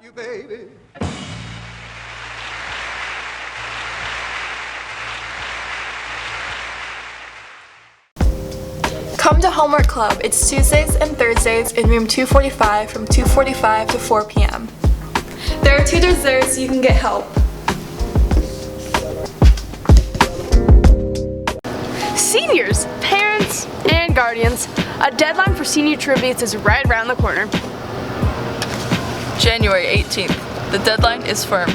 you, baby. Come to Homework Club. It's Tuesdays and Thursdays in room 245 from 2:45 to 4 p.m. There are tutors there so you can get help. Seniors, parents, and guardians, a deadline for senior tributes is right around the corner. January 18th. The deadline is firm.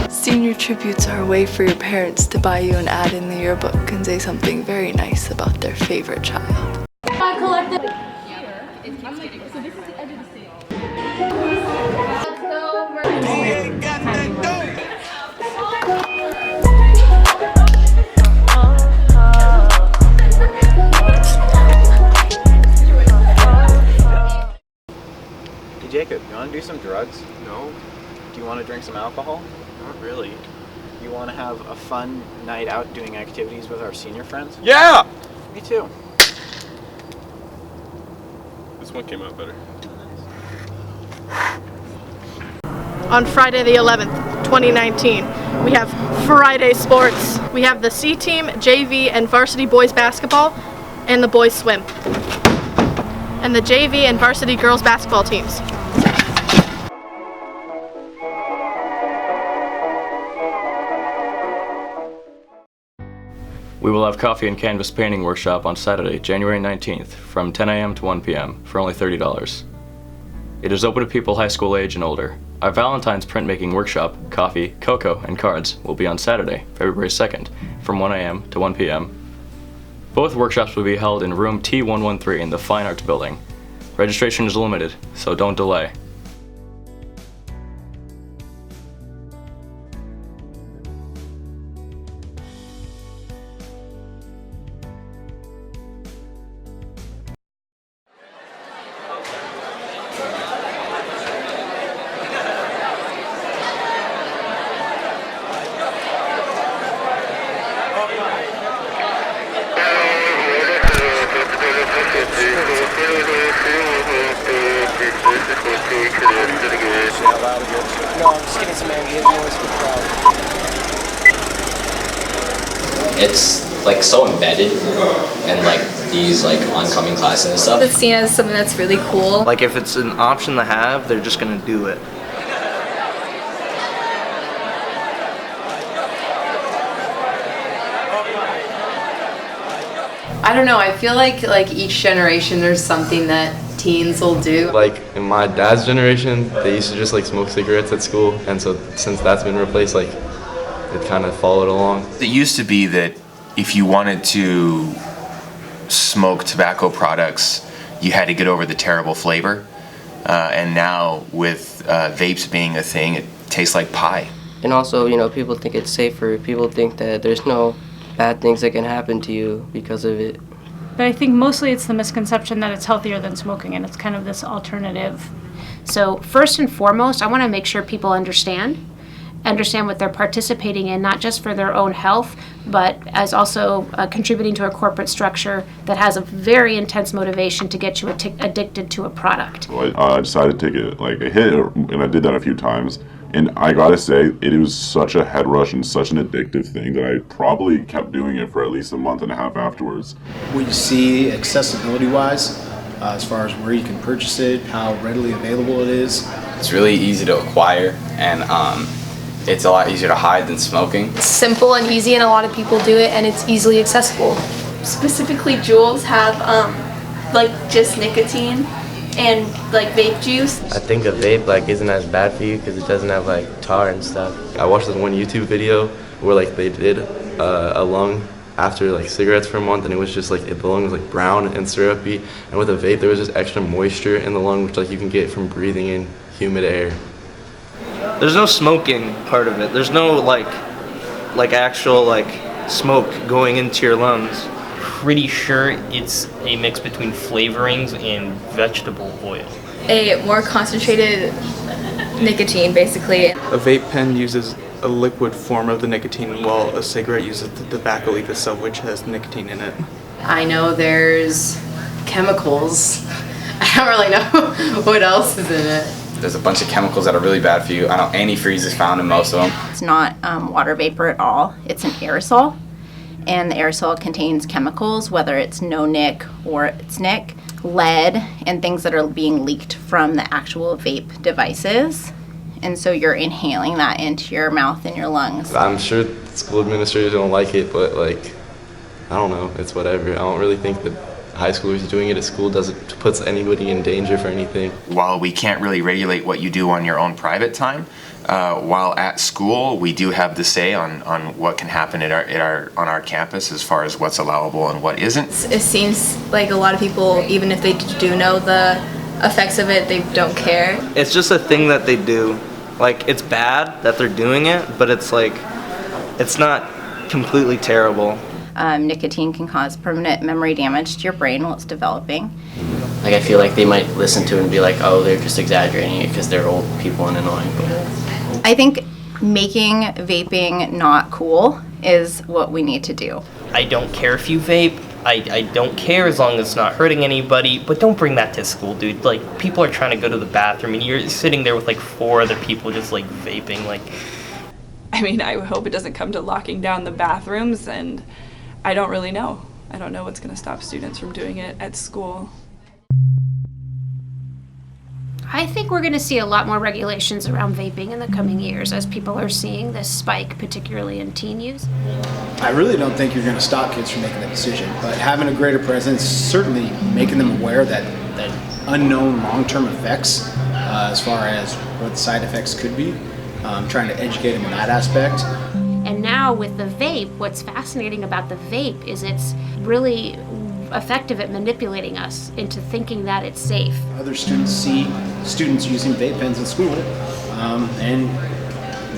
Senior tributes are a way for your parents to buy you an ad in the yearbook and say something very nice about their favorite child. I collected. Hey Jacob, you want to do some drugs? No, Do you want to drink some alcohol? not really. You want to have a fun night out doing activities with our senior friends? Yeah! Me too. This one came out better. On Friday the 11th, 2019, we have Friday sports. We have the C team, JV, and varsity boys basketball, and the boys swim. And the JV and varsity girls basketball teams. We will have coffee and canvas painting workshop on Saturday, January 19th from 10 a.m. to 1 p.m. for only $30. It is open to people high school age and older. Our Valentine's printmaking workshop, coffee, cocoa, and cards will be on Saturday, February 2nd from 1 a.m. to 1 p.m. Both workshops will be held in room T113 in the Fine Arts Building. Registration is limited, so don't delay. It's like so embedded in like these like oncoming classes and stuff. It's seen as something that's really cool. Like if it's an option to have, they're just gonna do it. I don't know, I feel like each generation there's something that teens will do. Like in my dad's generation, they used to just like smoke cigarettes at school, and so since that's been replaced, like it kind of followed along. It used to be that if you wanted to smoke tobacco products, you had to get over the terrible flavor, and now with vapes being a thing, it tastes like pie. And also, you know, people think it's safer. People think that there's no bad things that can happen to you because of it. But I think mostly it's the misconception that it's healthier than smoking, and it's kind of this alternative. So first and foremost, I want to make sure people understand what they're participating in, not just for their own health, but as also contributing to a corporate structure that has a very intense motivation to get you addicted to a product. So I decided to take it like a hit, and I did that a few times. And I gotta say, it was such a head rush and such an addictive thing that I probably kept doing it for at least a month and a half afterwards. What you see accessibility-wise, as far as where you can purchase it, how readily available it is. It's really easy to acquire, and it's a lot easier to hide than smoking. It's simple and easy, and a lot of people do it, and it's easily accessible. Specifically, Juuls have like just nicotine and like vape juice. I think a vape like isn't as bad for you because it doesn't have like tar and stuff. I watched this one YouTube video where like they did a lung after like cigarettes for a month, and it was just like the lung was like brown and syrupy, and with a vape there was just extra moisture in the lung, which like you can get from breathing in humid air. There's no smoking part of it. There's no like actual like smoke going into your lungs. Pretty sure it's a mix between flavorings and vegetable oil. A more concentrated nicotine, basically. A vape pen uses a liquid form of the nicotine, while a cigarette uses the tobacco leaf itself, which has nicotine in it. I know there's chemicals. I don't really know what else is in it. There's a bunch of chemicals that are really bad for you. I know antifreeze is found in most of them. It's not water vapor at all. It's an aerosol, and the aerosol contains chemicals, whether it's no-nic or it's nic, lead, and things that are being leaked from the actual vape devices. And so you're inhaling that into your mouth and your lungs. I'm sure school administrators don't like it, but like, I don't know, it's whatever. I don't really think that high schoolers doing it at school puts anybody in danger for anything. While we can't really regulate what you do on your own private time, while at school we do have the say on what can happen on our campus as far as what's allowable and what isn't. It seems like a lot of people, even if they do know the effects of it, they don't care. It's just a thing that they do. Like, it's bad that they're doing it, but it's like, it's not completely terrible. Nicotine can cause permanent memory damage to your brain while it's developing. Like, I feel like they might listen to it and be like, oh, they're just exaggerating it because they're old people and annoying. But I think making vaping not cool is what we need to do. I don't care if you vape. I don't care as long as it's not hurting anybody, but don't bring that to school, dude. Like, people are trying to go to the bathroom and you're sitting there with like 4 other people just like vaping. Like, I mean, I hope it doesn't come to locking down the bathrooms, and I don't really know. I don't know what's going to stop students from doing it at school. I think we're going to see a lot more regulations around vaping in the coming years as people are seeing this spike, particularly in teen use. I really don't think you're going to stop kids from making that decision, but having a greater presence, certainly making them aware that unknown long-term effects, as far as what the side effects could be, trying to educate them in that aspect. And now with the vape, what's fascinating about the vape is it's really effective at manipulating us into thinking that it's safe. Other students see students using vape pens in school, and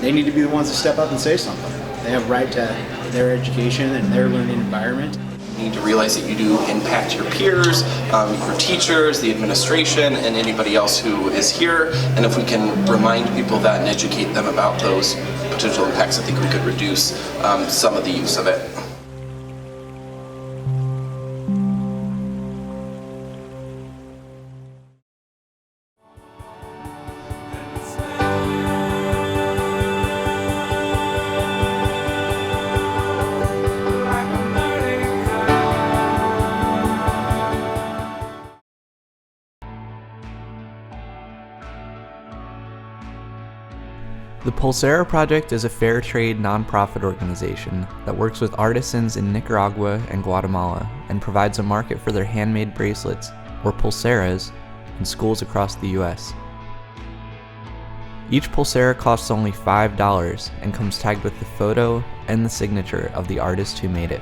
they need to be the ones to step up and say something. They have right to their education and their learning environment. You need to realize that you do impact your peers, your teachers, the administration, and anybody else who is here. And if we can remind people that and educate them about those potential impacts, I think we could reduce some of the use of it. The Pulsera Project is a fair trade nonprofit organization that works with artisans in Nicaragua and Guatemala and provides a market for their handmade bracelets, or pulseras, in schools across the US. Each pulsera costs only $5 and comes tagged with the photo and the signature of the artist who made it.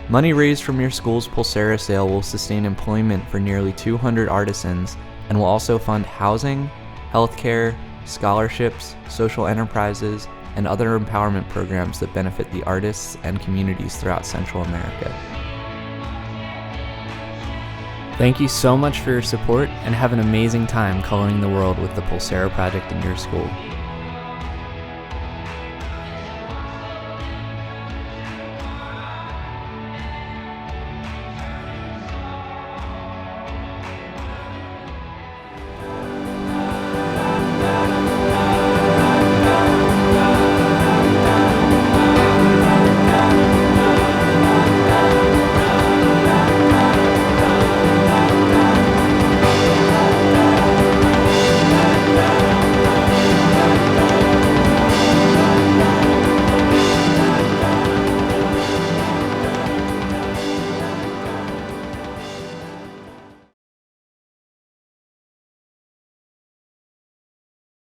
Money raised from your school's pulsera sale will sustain employment for nearly 200 artisans and will also fund housing, healthcare, scholarships, social enterprises, and other empowerment programs that benefit the artists and communities throughout Central America. Thank you so much for your support, and have an amazing time coloring the world with the Pulsera Project in your school.